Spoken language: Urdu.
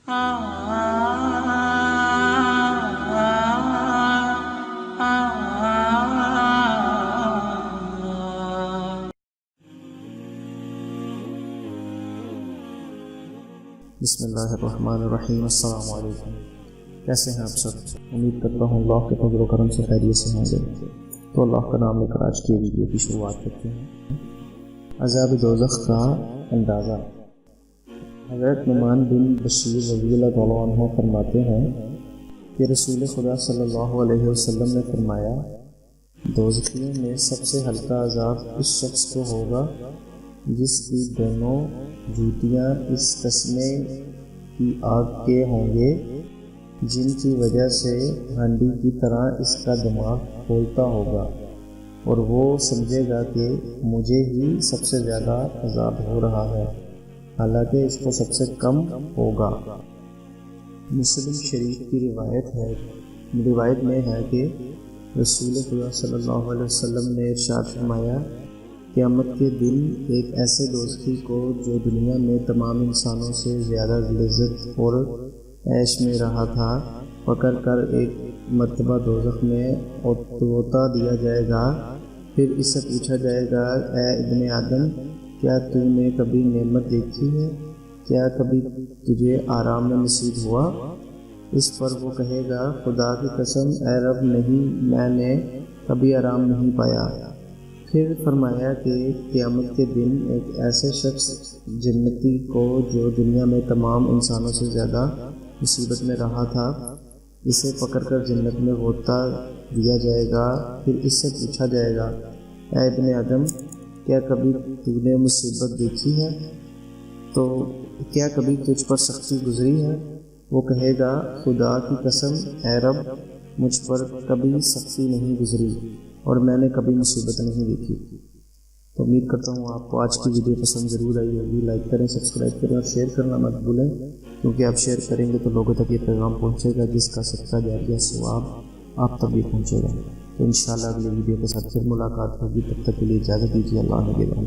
بسم اللہ الرحمن الرحیم۔ السلام علیکم، کیسے ہیں آپ سب؟ امید کرتا ہوں اللہ کے فضل و کرم سے خیریت سے ہوں گے۔ تو اللہ کا نام لے کر آج کی ویڈیو کی شروعات کرتے ہیں۔ عذاب دوزخ کا اندازہ۔ حضرت نعمان بن بشیر رضی اللہ تعالیٰ عنہ فرماتے ہیں کہ رسول خدا صلی اللہ علیہ وسلم نے فرمایا، دوزخیوں میں سب سے ہلکا عذاب اس شخص کو ہوگا جس کی دونوں جوتیاں اس تسمے کی آگ کے ہوں گے جن کی وجہ سے ہانڈی کی طرح اس کا دماغ کھولتا ہوگا، اور وہ سمجھے گا کہ مجھے ہی سب سے زیادہ عذاب ہو رہا ہے، حالانکہ اس کو سب سے کم ہوگا۔ مسلم شریف کی روایت میں ہے کہ رسول خدا صلی اللہ علیہ وسلم نے ارشاد فرمایا، قیامت کے دن ایک ایسے دوزخی کو جو دنیا میں تمام انسانوں سے زیادہ لذت اور عیش میں رہا تھا، پکڑ کر ایک مرتبہ دوزخ میں اوتا دیا جائے گا۔ پھر اس سے پوچھا جائے گا، اے ابن آدم، کیا تو نے کبھی نعمت دیکھی ہے؟ کیا کبھی تجھے آرام نصیب ہوا؟ اس پر وہ کہے گا، خدا کی قسم اے رب، نہیں، میں نے کبھی آرام نہیں پایا۔ پھر فرمایا کہ قیامت کے دن ایک ایسے شخص جنتی کو جو دنیا میں تمام انسانوں سے زیادہ مصیبت میں رہا تھا، اسے پکڑ کر جنت میں غوطہ دیا جائے گا۔ پھر اس سے پوچھا جائے گا، اے ابن آدم، کیا کبھی تو نے مصیبت دیکھی ہے؟ تو کیا کبھی تجھ پر سختی گزری ہے؟ وہ کہے گا، خدا کی قسم اے رب، مجھ پر کبھی سختی نہیں گزری اور میں نے کبھی مصیبت نہیں دیکھی۔ تو امید کرتا ہوں آپ کو آج کی ویڈیو پسند ضرور آئی ہوگی۔ لائک کریں، سبسکرائب کریں اور شیئر کرنا مت بھولیں، کیونکہ آپ شیئر کریں گے تو لوگوں تک یہ پیغام پہنچے گا جس کا صدقہ جاریہ ثواب آپ تک بھی پہنچے گا۔ تو انشاءاللہ اگلی ویڈیو کے ساتھ پھر ملاقات ہوگی، تب تک کے لیے اجازت دیجیے۔ اللہ نگہبان۔